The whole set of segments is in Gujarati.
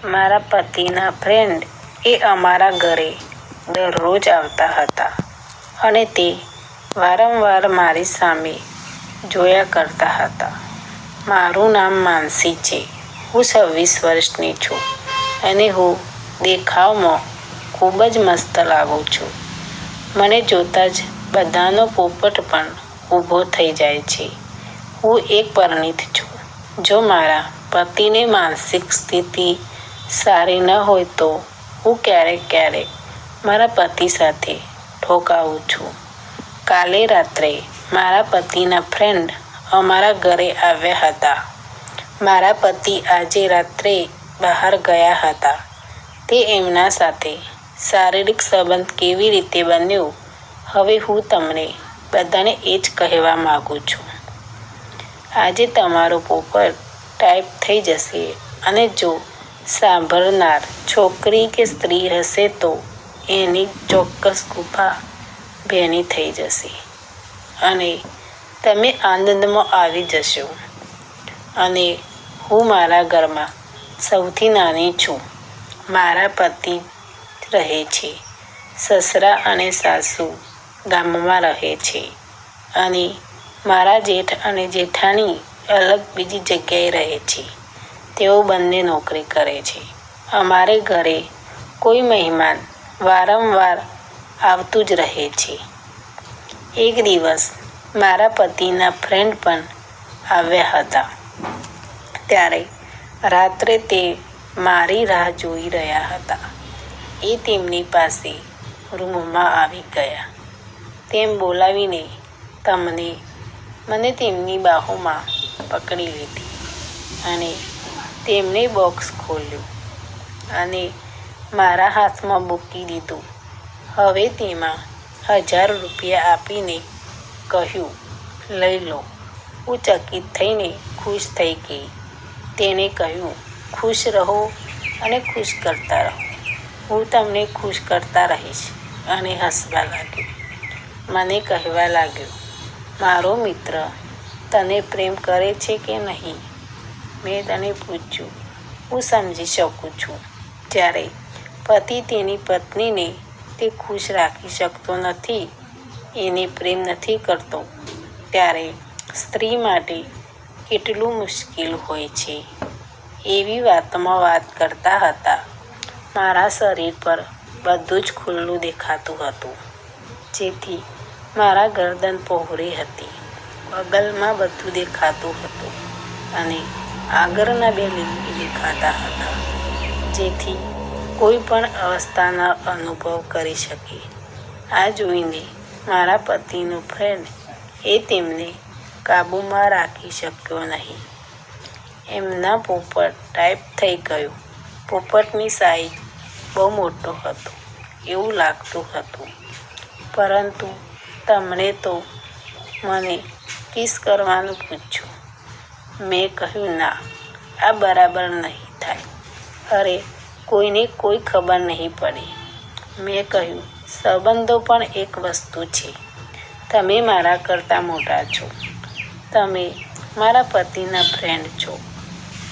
મારા પતિના ફ્રેન્ડ એ અમારા ઘરે દરરોજ આવતા હતા અને તે વારંવાર મારી સામે જોયા કરતા હતા. મારું નામ માનસી છે. હું 26 વર્ષની છું અને હું દેખાવમાં ખૂબ જ મસ્ત લાગું છું. મને જોતાં જ બધાનો પોપટ પણ ઊભો થઈ જાય છે. હું એક પરિણીત છું. જો મારા પતિની માનસિક સ્થિતિ સારી ન હોય તો હું ક્યારેક મારા પતિ સાથે ઠોકાવું છું. કાલે રાત્રે મારા પતિના ફ્રેન્ડ અમારા ઘરે આવ્યા હતા. મારા પતિ આજે રાત્રે બહાર ગયા હતા. તે એમના સાથે શારીરિક સંબંધ કેવી રીતે બન્યો, હવે હું તમને બધાને એ જ કહેવા માગું છું. આજે તમારો પોપટ ટાઈપ થઈ જશે અને જો સાંભળનાર છોકરી કે સ્ત્રી હશે તો એની ચોક્કસ ગુફા ભેની થઈ જશે અને તમે આનંદમાં આવી જશો. અને હું મારા ઘરમાં સૌથી નાની છું. મારા પતિ રહે છે. સસરા અને સાસુ ગામમાં રહે છે અને મારા જેઠ અને જેઠાણી અલગ બીજી જગ્યાએ રહે છે. તેઓ બંને નોકરી કરે છે. અમારે ઘરે કોઈ મહેમાન વારંવાર આવતું જ રહે છે. એક દિવસ મારા પતિના ફ્રેન્ડ પણ આવ્યા હતા. ત્યારે રાત્રે તે મારી રાહ જોઈ રહ્યા હતા. એ તેમની પાસે રૂમમાં આવી ગયા. તેમ બોલાવીને મને તેમની બાહોમાં પકડી લીધી અને તેમણે બોક્સ ખોલ્યું અને મારા હાથમાં મૂકી દીધું. હવે તેમાં 1000 રૂપિયા આપીને કહ્યું, લઈ લો. હું ચકિત થઈને ખુશ થઈ ગઈ. તેણે કહ્યું, ખુશ રહો અને ખુશ કરતા રહો. હું તમને ખુશ કરતા રહીશ. અને હસવા લાગ્યો. મને કહેવા લાગ્યો, મારો મિત્ર તને પ્રેમ કરે છે કે નહીં? મેં તને પૂછ્યું. હું સમજી શકું છું જ્યારે પતિ તેની પત્નીને તે ખુશ રાખી શકતો નથી, એને પ્રેમ નથી કરતો, ત્યારે સ્ત્રી માટે કેટલું મુશ્કેલ હોય છે. એવી વાતમાં વાત કરતા હતા. મારા શરીર પર બધું જ ખુલ્લું દેખાતું હતું, જેથી મારા ગરદન પહોળી હતી. બગલમાં બધું દેખાતું હતું અને આગળના 2 લીંબી દેખાતા હતા, જેથી કોઈ પણ અવસ્થાનો અનુભવ કરી શકે. આ જોઈને મારા પતિનો ફ્રેન્ડ એ તેમને કાબૂમાં રાખી શક્યો નહીં. એમના પોપટ ટાઈપ થઈ ગયો. પોપટની સાઈઝ બહુ મોટો હતો એવું લાગતું હતું. પરંતુ તેમણે તો મને કિસ કરવાનું પૂછ્યું. મેં કહ્યું, ના, આ બરાબર નહીં થાય. અરે, કોઈને કોઈ ખબર નહીં પડે. મેં કહ્યું, સંબંધો પણ એક વસ્તુ છે. તમે મારા કરતાં મોટા છો. તમે મારા પતિના ફ્રેન્ડ છો.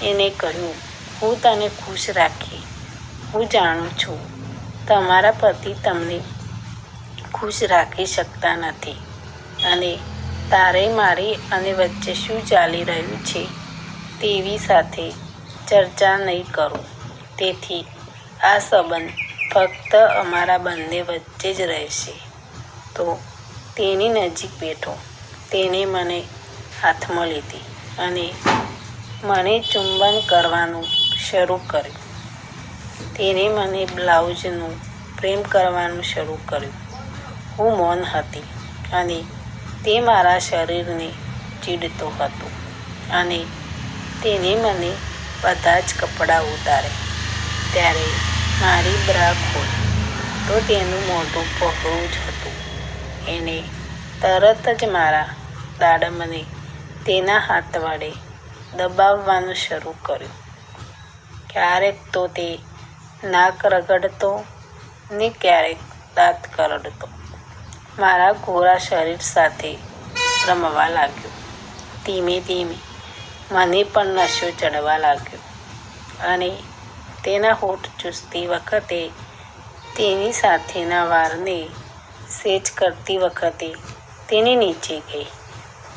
એને કહ્યું, હું તને ખુશ રાખી. હું જાણું છું તમારા પતિ તમને ખુશ રાખી શકતા નથી અને તારે મારી અને વચ્ચે શું ચાલી રહ્યું છે તેવી સાથે ચર્ચા નહીં કરું. તેથી આ સંબંધ ફક્ત અમારા બંને વચ્ચે જ રહેશે. તો તેની નજીક બેઠો. તેણે મને હાથમાં લીધી અને મને ચુંબન કરવાનું શરૂ કર્યું. તેણે મને બ્લાઉઝનું પ્રેમ કરવાનું શરૂ કર્યું. હું મૌન હતી અને તે મારા શરીરને ચીડતો હતો અને તેણે મને બધા જ કપડાં ઉતાર્યા. ત્યારે મારી બ્રા ખોલી તો તેનું મોઢું પહોળું જ હતું. એણે તરત જ મારા દાડમને તેના હાથ વડે દબાવવાનું શરૂ કર્યું. ક્યારેક તો તે નાક રગડતો ને ક્યારેક દાંત કરડતો. મારા ગોરા શરીર સાથે રમવા લાગ્યો. ધીમે ધીમે મને પણ નશો ચડવા લાગ્યો અને તેના હોઠ ચૂસતી વખતે તેની સાથેના વાળને સેજ કરતી વખતે તેની નીચે ગઈ.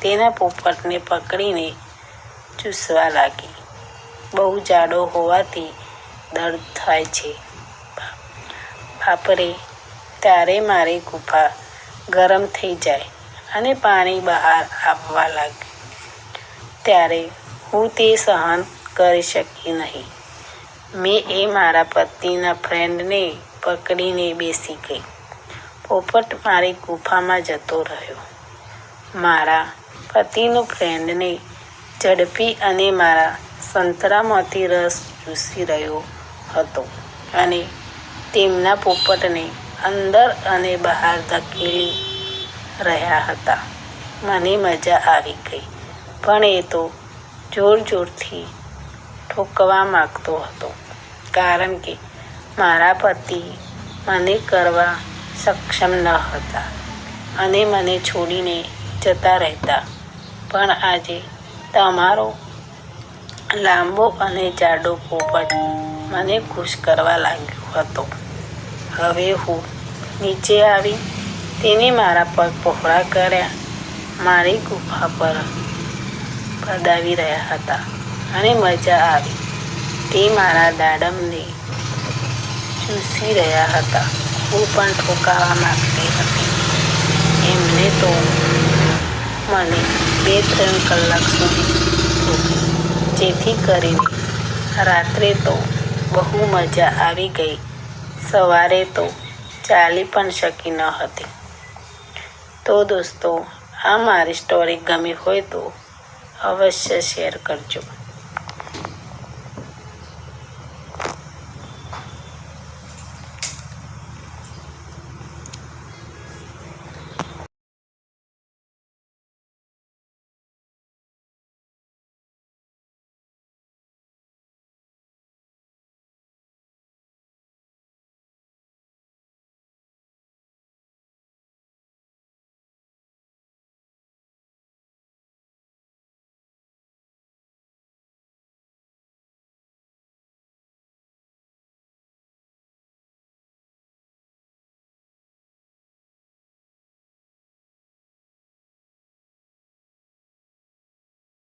તેના પોપટને પકડીને ચૂસવા લાગી. બહુ જાડો હોવાથી દર્દ થાય છે. બાપરે! ત્યારે મારી ગુફા ગરમ થઈ જાય અને પાણી બહાર આવવા લાગ્યું. ત્યારે હું તે સહન કરી શકી નહીં. મેં મારા પતિના ફ્રેન્ડને પકડીને બેસી ગઈ. પોપટ મારી ગુફામાં જતો રહ્યો. મારા પતિનો ફ્રેન્ડને ઝડપી અને મારા સંતરામાંથી રસ ચૂસી રહ્યો હતો અને તેમના પોપટને અંદર અને બહાર ધકેલી રહ્યા હતા. મને મજા આવી ગઈ, પણ એ તો જોર જોરથી ઠોકવા માંગતો હતો, કારણ કે મારા પતિ મને કરવા સક્ષમ ન હતા અને મને છોડીને જતા રહેતા. પણ આજે તમારો લાંબો અને જાડો પોપટ મને ખુશ કરવા લાગ્યો હતો. હવે હું નીચે આવી તેને મારા પગ પહોળા કર્યા. મારી ગુફા પર પડાવી રહ્યા હતા અને મજા આવી. તે મારા દાડમને ચૂસી રહ્યા હતા. હું પણ ઠોકાવા માંગતી હતી. એમને તો મને 2-3 કલાક સુધી ઠોકી, જેથી કરીને રાત્રે તો બહુ મજા આવી ગઈ. સવારે તો ચાલી પણ શકી ન હતી. તો દોસ્તો, આ મારી સ્ટોરી ગમી હોય તો અવશ્ય શેર કરજો.